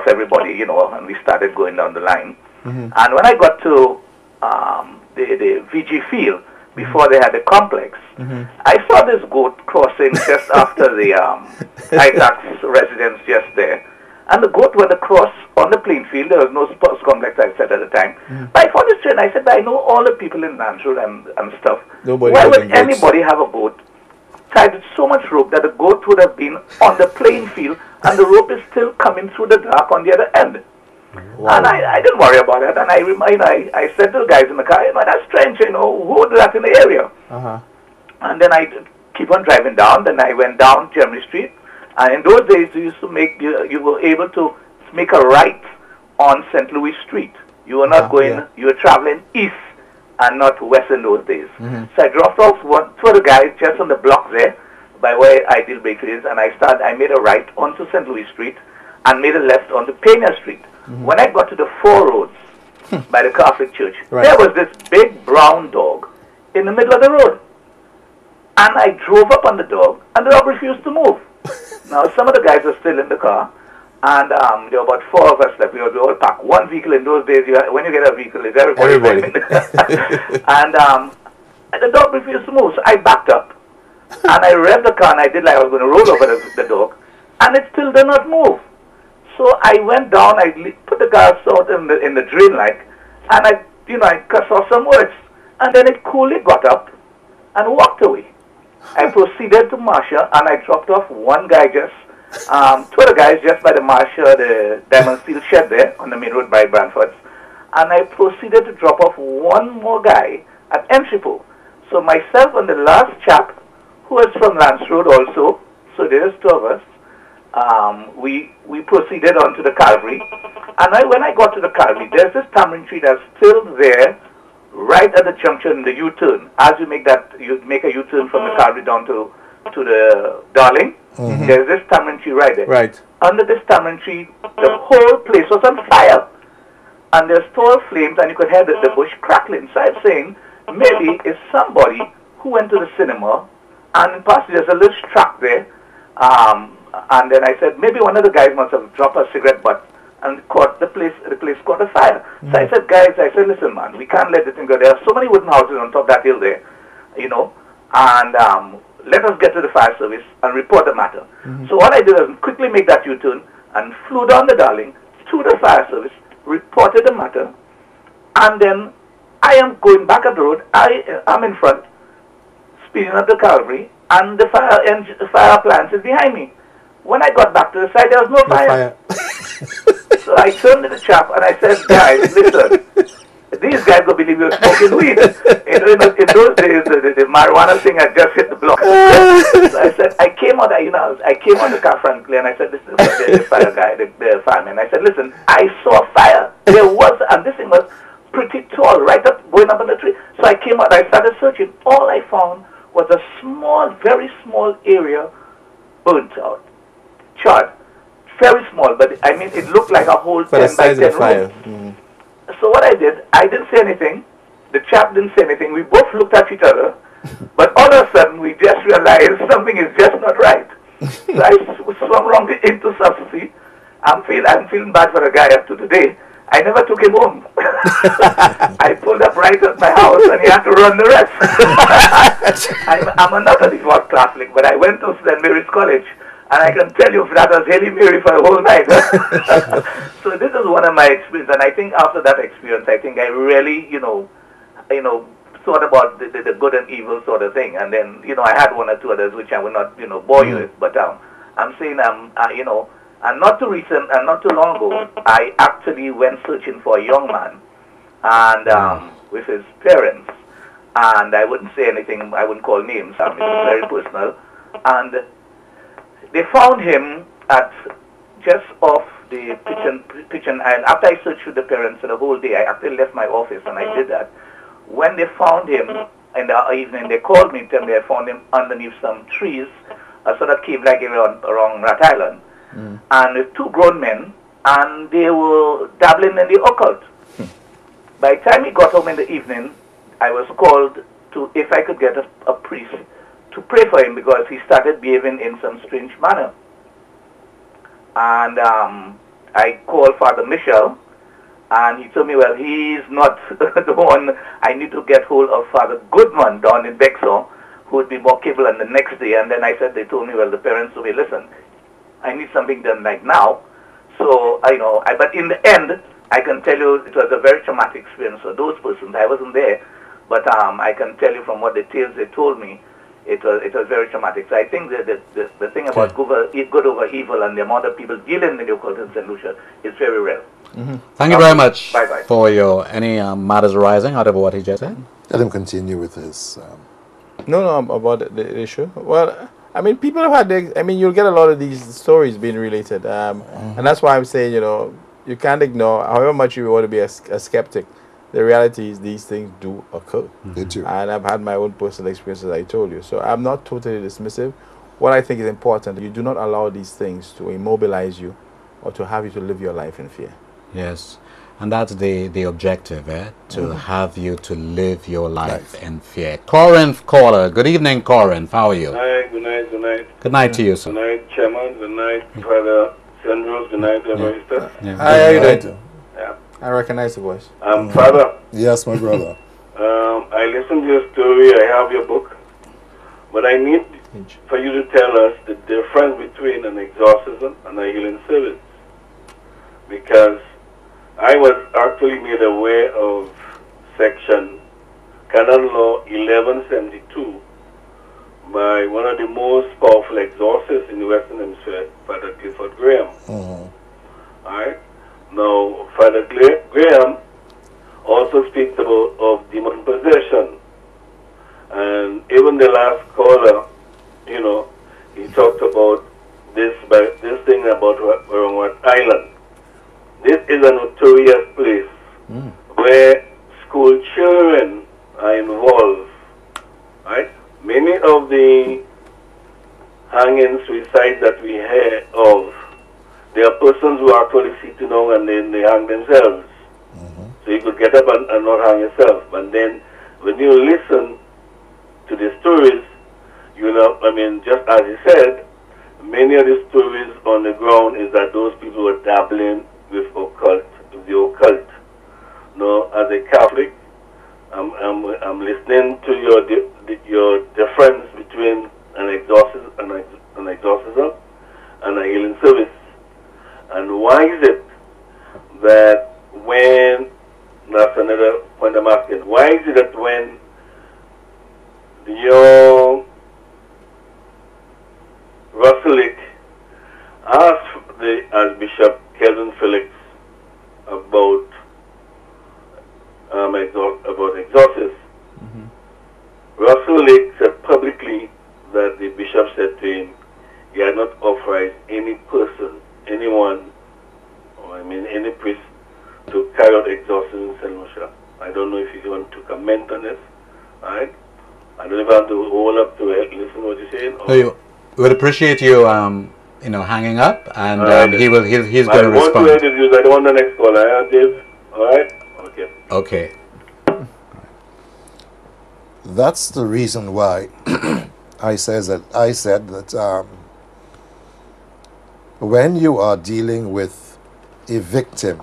everybody, you know, and we started going down the line. And when I got to the VG field, before they had the complex, I saw this goat crossing just after the ITAX residence just there. And the goat went across on the playing field. There was no sports complex, I said at the time. But I found this strange. I said, I know all the people in Lansroad and stuff. Why would anybody have a goat tied with so much rope that the goat would have been on the playing field and the rope is still coming through the dark on the other end? Wow. And I didn't worry about it. And I said to the guys in the car, that's strange, who would do that in the area? And then I keep on driving down. Then I went down Jeremy Street. And in those days, you used to you were able to make a right on St. Louis Street. You were not you were traveling east and not west in those days. So I dropped off two of the guys just on the block there, by where Ideal Bakery is, and I made a right onto St. Louis Street and made a left onto Pena Street. When I got to the Four Roads by the Catholic Church, there was this big brown dog in the middle of the road. And I drove up on the dog, and the dog refused to move. Now, some of the guys were still in the car, and there were about 4 of us left. We were all packed. One vehicle in those days, when you get a vehicle, it's everybody. And the dog refused to move, so I backed up, and I revved the car, and I did like I was going to roll over the dog, and it still did not move. So I went down, I put the gas out in the drain like, and I cussed off some words, and then it coolly got up and walked away. I proceeded to Marsha, and I dropped off one guy two other guys just by the Marsha, the Diamond Steel shed there on the main road by Brantford's, and I proceeded to drop off one more guy at Entripo. So myself and the last chap, who was from Lansroad also, so there's 2 of us, we proceeded on to the Calvary, and when I got to the Calvary, there's this tamarind tree that's still there, right at the junction, the U-turn. As you make a U-turn from the Calvary down to the Darling, there's this tamarind tree right there. Right. Under this tamarind tree, the whole place was on fire, and there's tall flames, and you could hear the bush crackling. So I'm saying, maybe it's somebody who went to the cinema, and possibly there's a little track there, and then I said, maybe one of the guys must have dropped a cigarette butt and caught the place caught a fire. So I said, guys, listen, man, we can't let this thing go. There are so many wooden houses on top of that hill there, and let us get to the fire service and report the matter. So what I did was quickly make that U-turn and flew down the Darling to the fire service, reported the matter, and then I am going back up the road. I'm in front, speeding up the Calvary, and the fire appliance is behind me. When I got back to the side, there was no fire. So I turned to the chap and I said, guys, listen, these guys don't believe you're smoking weed. In those days, the marijuana thing had just hit the block. So I said, I came on the car frankly, and I said, this is the fire guy, the fireman. I said, listen, I saw fire. There was, and this thing was pretty tall, right up, going up on the tree. So I came out, I started searching. All I found was a small, very small area burnt out, charred. Very small, but I mean, it looked like a whole 10 by 10 room. So what I did, I didn't say anything. The chap didn't say anything. We both looked at each other, but all of a sudden, we just realized something is just not right. So I swung wrong into subsidy. I'm feeling bad for the guy up to today. I never took him home. I pulled up right at my house, and he had to run the rest. I'm not a devout Catholic, but I went to St. Mary's College. And I can tell you that was Hail Mary for a whole night. So this is one of my experiences, and I think after that experience, I think I really, thought about the good and evil sort of thing. And then, I had 1 or 2 others which I will not, bore you with. But I'm saying, and not too recent and not too long ago, I actually went searching for a young man, and with his parents, and I wouldn't say anything. I wouldn't call names. It's very personal, and they found him at just off the Pigeon Island. After I searched with the parents for the whole day, I actually left my office and I did that. When they found him in the evening, they called me and told me I found him underneath some trees, a sort of cave-like area around Rat Island. And with 2 grown men, and they were dabbling in the occult. By the time he got home in the evening, I was called to, if I could get a priest to pray for him, because he started behaving in some strange manner. And I called Father Michel, and he told me, well, he's not the one. I need to get hold of Father Goodman down in Bexar, who would be more capable on the next day. And then I said, they told me, well, the parents told me, listen, I need something done like now. So, but in the end, I can tell you it was a very traumatic experience for those persons. I wasn't there, but I can tell you from what the tales they told me, it was very traumatic. So I think that the thing about good over evil and the amount of people dealing with the occult in St. Lucia is very real. Thank you very much Bye-bye. for your any matters arising out of what he just said. Let him continue with his... No, about the issue. Well, I mean, people have had... you'll get a lot of these stories being related. And that's why I'm saying, you can't ignore, however much you want to be a skeptic, the reality is these things do occur. They do. And I've had my own personal experiences, I told you. So I'm not totally dismissive. What I think is important, you do not allow these things to immobilize you or to have you to live your life in fear. Yes. And that's the objective, to have you to live your life in fear. Corinth caller. Good evening, Corinth. How are you? Hi, good night, good night. Good night to you, sir. Good night, Chairman. Good night, Father Sandros. Good night, Everistaus. Yeah. Hi, how you doing? Yeah. I recognize the voice. Father, Yes, my brother. I listened to your story. I have your book. But I need for you to tell us the difference between an exorcism and a healing service. Because I was actually made aware of Section Canon Law 1172 by one of the most powerful exorcists in the Western Hemisphere, Father Clifford Graham. Alright? Now, Father Graham also speaks about of demon possession. And even the last caller, he talked about this thing about Rungwat Island. This is a notorious place where school children are involved. Right? Many of the hanging suicides that we hear of, there are persons who are actually sitting down and then they hang themselves. So you could get up and not hang yourself. But then when you listen to the stories, just as he said, many of the stories on the ground is that those people were dabbling with the occult. Now, as a Catholic, I'm listening to your difference between an exorcism and a healing service. And why is it that that's another point I'm asking, why is it that when the young Russelick asked the Archbishop Kelvin Felix about exorcism, Russelick said publicly that the bishop said to him he had not authorized any person, anyone, any priest to carry out exorcism in St. Lucia. I don't know if you want to comment on this, right? I don't know if I have to hold up to listen to what you're saying. We would appreciate you, hanging up, and he's going to respond. I don't want the next caller, Dave. All right? Okay. Okay. That's the reason why I said that when you are dealing with a victim,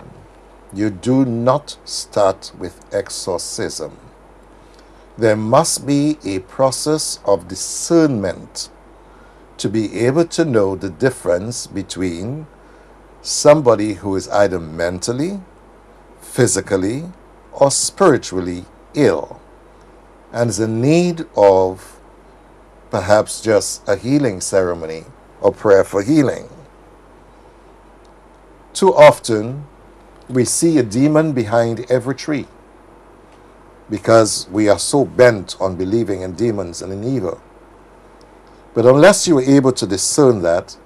you do not start with exorcism. There must be a process of discernment to be able to know the difference between somebody who is either mentally, physically, or spiritually ill and is in need of perhaps just a healing ceremony or prayer for healing. Too often, we see a demon behind every tree because we are so bent on believing in demons and in evil. But unless you are able to discern that,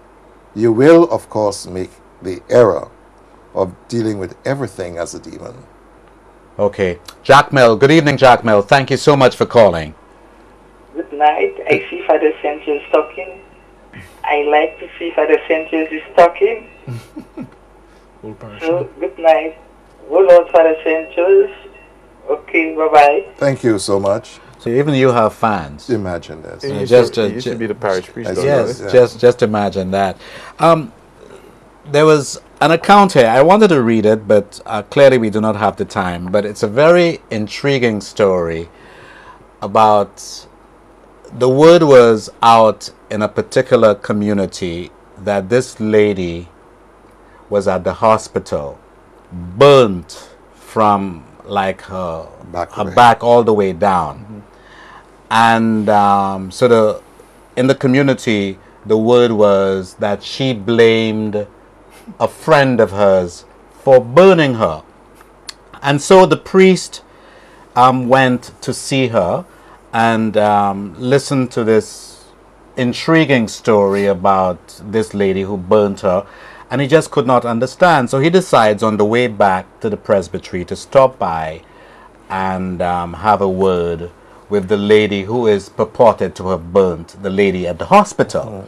you will, of course, make the error of dealing with everything as a demon. Okay. Jack Mill. Good evening, Jack Mill. Thank you so much for calling. Good night. I see Father St. is talking. I like to see Father St. is talking. So, good night. Go Lord, Father St. Okay, bye-bye. Thank you so much. So even you have fans. Imagine this. You should be the parish priest. Yes, just imagine that. There was an account here. I wanted to read it, but clearly we do not have the time. But it's a very intriguing story about the word was out in a particular community that this lady was at the hospital, burnt from like her back all the way down. And so in the community, the word was that she blamed a friend of hers for burning her. And so the priest went to see her and listened to this intriguing story about this lady who burnt her, and he just could not understand. So he decides on the way back to the presbytery to stop by and have a word with the lady who is purported to have burnt the lady at the hospital.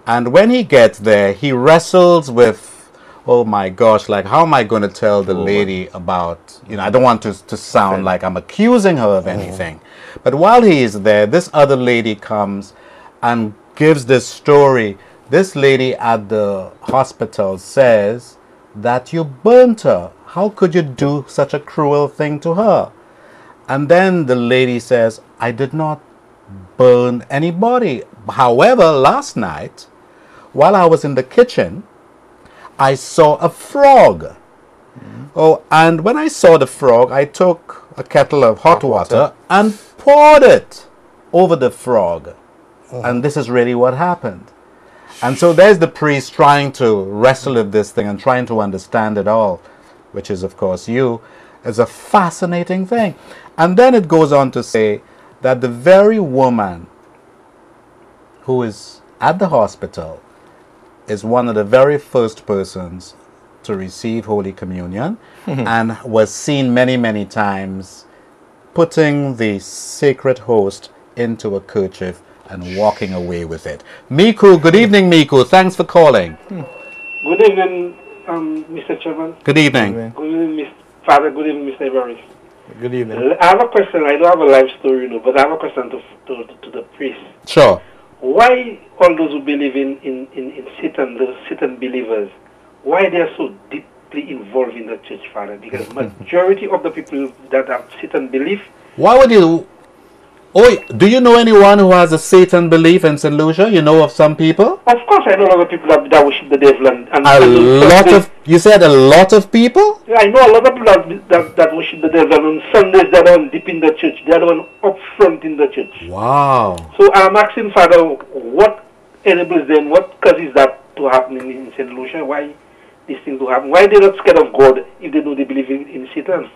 And when he gets there, he wrestles with, oh my gosh, like how am I going to tell the lady about, I don't want to sound like I'm accusing her of anything. But while he is there, this other lady comes and gives this story. This lady at the hospital says that you burnt her. How could you do such a cruel thing to her? And then the lady says, I did not burn anybody. However, last night, while I was in the kitchen, I saw a frog. Oh, and when I saw the frog, I took a kettle of hot water and poured it over the frog. And this is really what happened. And so there's the priest trying to wrestle with this thing and trying to understand it all, which is, of course, you. It's a fascinating thing. And then it goes on to say that the very woman who is at the hospital is one of the very first persons to receive Holy Communion and was seen many, many times putting the sacred host into a kerchief and walking away with it. Miku, good evening, Miku. Thanks for calling. Good evening, Mr. Chairman. Good evening. Good evening, Mr. Father. Good evening, Mr. Everistaus. Good evening. I have a question. I don't have a life story, but I have a question to the priest. Sure. Why all those who believe in Satan, the Satan believers, why they are so deeply involved in the church, Father? Because majority of the people that have Satan belief. Why would you? Oh, do you know anyone who has a Satan belief in St. Lucia? You know of some people? Of course, I know a lot of people that worship the devil. You said a lot of people? Yeah, I know a lot of people that worship the devil. And on Sundays, they're the one deep in the church. They're the one up front in the church. Wow. So I'm asking, Father, what enables them, what causes that to happen in St. Lucia? Why these things do happen? Why they're not scared of God if they know they believe in Satan?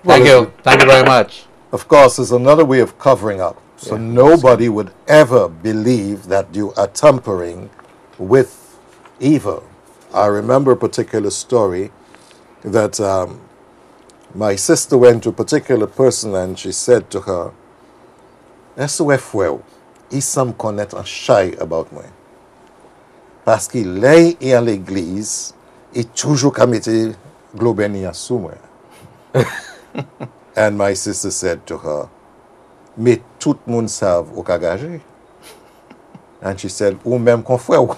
Thank you. Thank you very much. Of course, there's another way of covering up. So nobody would ever believe that you are tampering with evil. I remember a particular story that my sister went to a particular person and she said to her, est-ce que fue? Ils me connaissent un shy about moi. Parce qu'il est à l'église, il toujours committé globenia sous moi. And my sister said to her, mais tout le monde savent au kagage. And she said, ou même qu'on frère.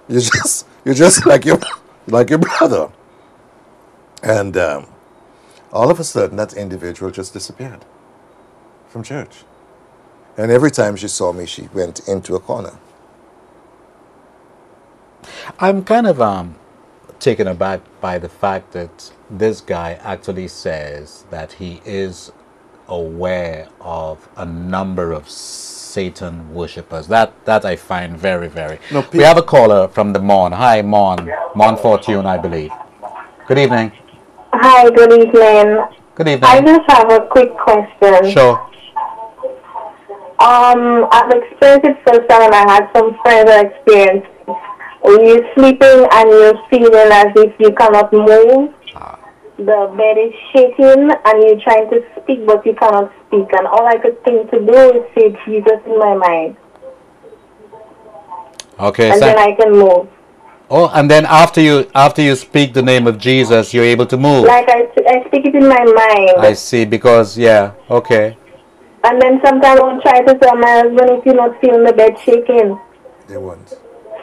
You're just like your brother. And all of a sudden, that individual just disappeared from church. And every time she saw me, she went into a corner. I'm kind of taken aback by the fact that this guy actually says that he is aware of a number of Satan worshippers. That I find very, very... No, we have a caller from the Mon. Hi, Mon. Mon Fortune, I believe. Good evening. Hi, good evening. Good evening. I just have a quick question. Sure. I've experienced it first time and I had some friends that experienced it. When you're sleeping and you're feeling as if you cannot move, the bed is shaking and you're trying to speak but you cannot speak. And all I could think to do is say Jesus in my mind. Okay. And then I can move. Oh, and then after you speak the name of Jesus, you're able to move. Like I speak it in my mind. I see, because, yeah, okay. And then sometimes I'll try to tell my husband if you're not feeling the bed shaking. They won't.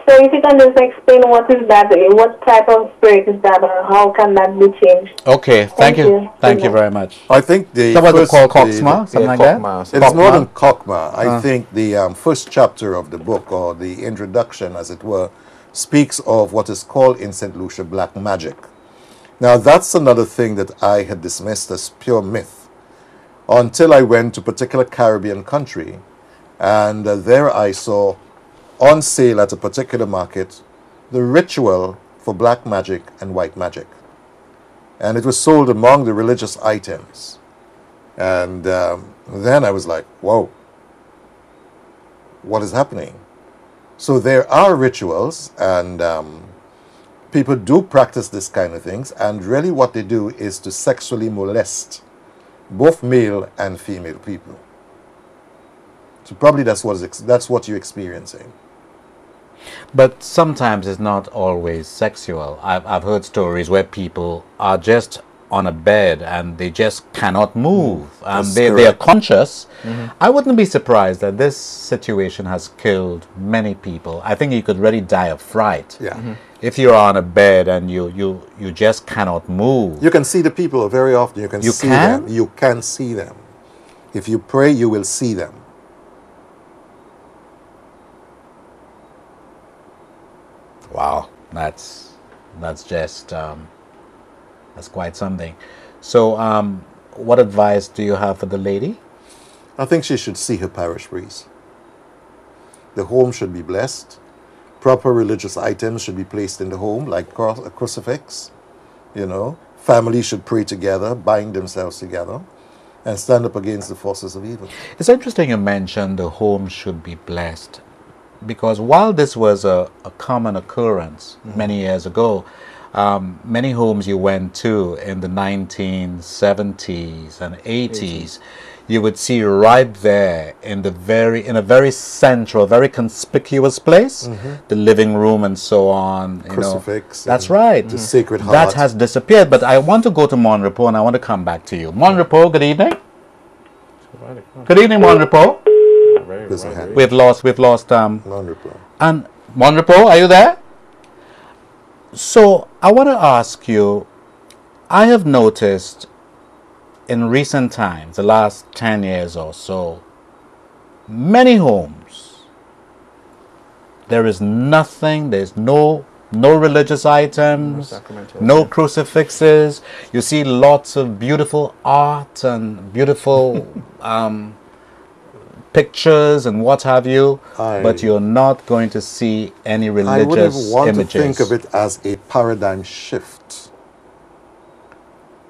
So if you can just explain what is that, what type of spirit is that, or how can that be changed? Okay, thank you. Thank you very much. I think the That was first, called Coxma, something like that? it's more than Cockma. I think the first chapter of the book, or the introduction, as it were, speaks of what is called in St. Lucia black magic. Now, that's another thing that I had dismissed as pure myth until I went to a particular Caribbean country, and there I saw on sale at a particular market the ritual for black magic and white magic. And it was sold among the religious items. And then I was like, whoa, what is happening? So there are rituals, and people do practice this kind of things, and really what they do is to sexually molest both male and female people. So probably that's what you're experiencing. But sometimes it's not always sexual. I've heard stories where people are just on a bed and they just cannot move. They are conscious. I wouldn't be surprised that this situation has killed many people. I think you could really die of fright. Yeah. If you're on a bed and you just cannot move. You can see the people very often. You can see them. You can see them. If you pray, you will see them. Wow, that's just that's quite something. So, what advice do you have for the lady? I think she should see her parish priest. The home should be blessed. Proper religious items should be placed in the home, like a crucifix. You know, families should pray together, bind themselves together, and stand up against the forces of evil. It's interesting you mentioned the home should be blessed, because while this was a common occurrence many years ago, many homes you went to in the 1970s and 80s, you would see right there in a very central, very conspicuous place, the living room and so on. Crucifix. That's right. The Sacred Heart. That has disappeared. But I want to go to Monrepo, and I want to come back to you. Monrepo, good evening. Good evening, Monrepo. We've lost Monrepo. And Monrepo, are you there? So I want to ask you, I have noticed in recent times, the last 10 years or so, many homes, there is nothing, there's no religious items, no crucifixes. You see lots of beautiful art and beautiful pictures and what have you, but you're not going to see any religious images. I wouldn't want to think of it as a paradigm shift,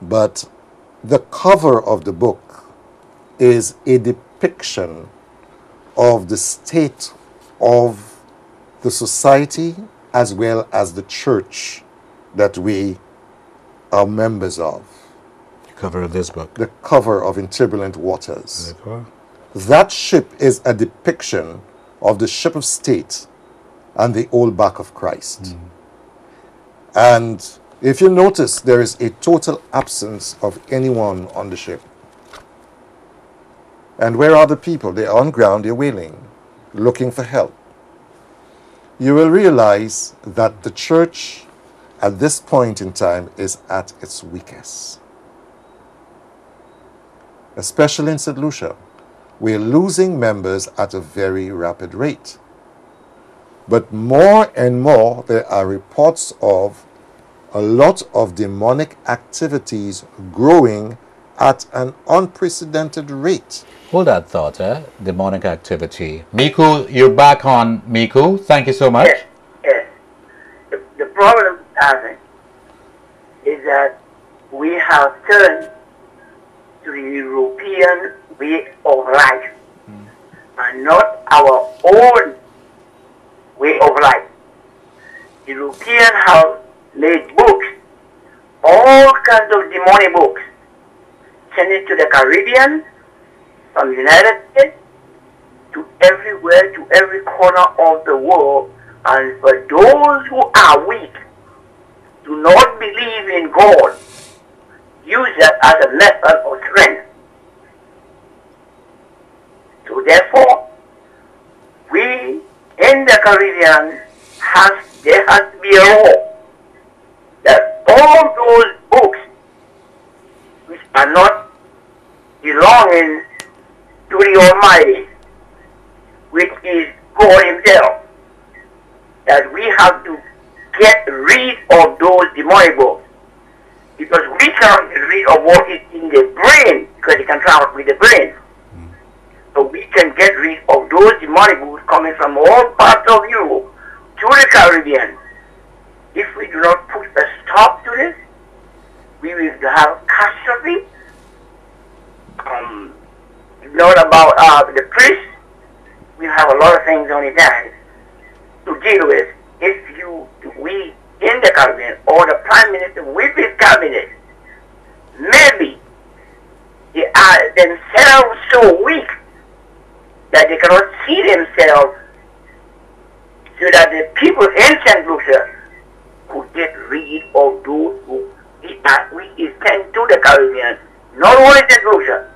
but the cover of the book is a depiction of the state of the society as well as the church that we are members of. The cover of this book. The cover of In Turbulent Waters. That ship is a depiction of the ship of state and the old back of Christ. And if you notice, there is a total absence of anyone on the ship. And where are the people? They're on ground, they're wailing, looking for help. You will realize that the church at this point in time is at its weakest. Especially in St. Lucia. We're losing members at a very rapid rate. But more and more, there are reports of a lot of demonic activities growing at an unprecedented rate. Hold that thought, demonic activity. Miku, you're back on, Miku. Thank you so much. Yes. The problem, I think, is that we have turned to the European way of life and not our own way of life. Europeans have made books, all kinds of demonic books, sent it to the Caribbean, from the United States, to everywhere, to every corner of the world. And for those who are weak, do not believe in God, use that as a method of strength. So therefore, we in the Caribbean there has to be a law that all those books which are not belonging to the Almighty, which is God Himself, that we have to get rid of those demonic books, because we cannot get rid of what is in the brain, because it can travel with the brain. So we can get rid of those demonic books coming from all parts of Europe to the Caribbean. If we do not put a stop to this, we will have catastrophe. Not about the priest, we have a lot of things on his hands to deal with. We in the Caribbean, or the Prime Minister with his cabinet, maybe they are themselves so weak that they cannot see themselves, so that the people in St. Lucia could get rid of those who we extend to the Caribbean, not only St. Lucia,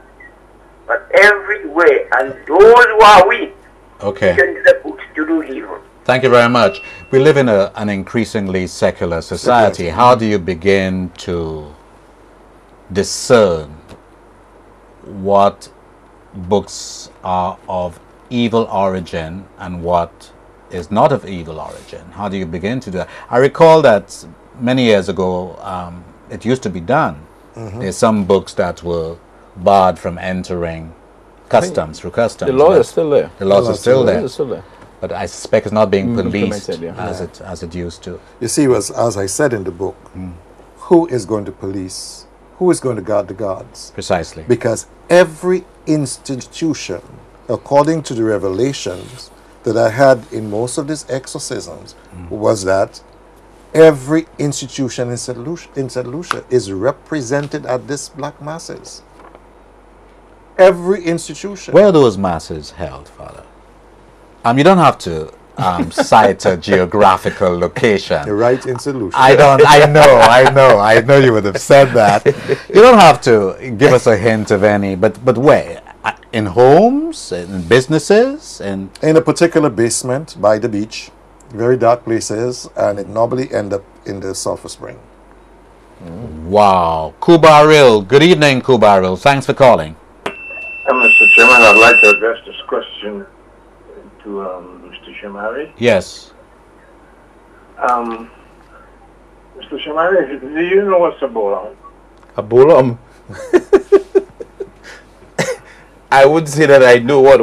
but everywhere, and those who are weak, okay, turn to the books to do evil. Thank you very much. We live in an increasingly secular society. How do you begin to discern what books are of evil origin and what is not of evil origin? How do you begin to do that? I recall that many years ago it used to be done. There's some books that were barred from entering customs, through customs. The law is still there. The laws are still there. It's still there. But I suspect it's not being policed implemented, as it used to. You see, as I said in the book, who is going to police? Who is going to guard the gods? Precisely. Because every institution, according to the revelations that I had in most of these exorcisms, was that every institution in St. Lucia is represented at this black masses. Every institution. Where are those masses held, Father? You don't have to cite a geographical location. You're right in St. Lucia. I know you would have said that. You don't have to give us a hint of any, but where? In homes, in businesses, in a particular basement by the beach, very dark places, and it normally end up in the Sulphur Spring. Wow. Kubaril. Good evening, Kubaril. Thanks for calling. Mr. Chairman, I'd like to address this question to Mr. Jn Marie. Yes. Mr. Jn Marie, do you know what's a bolum? A bolum? I would say that I know what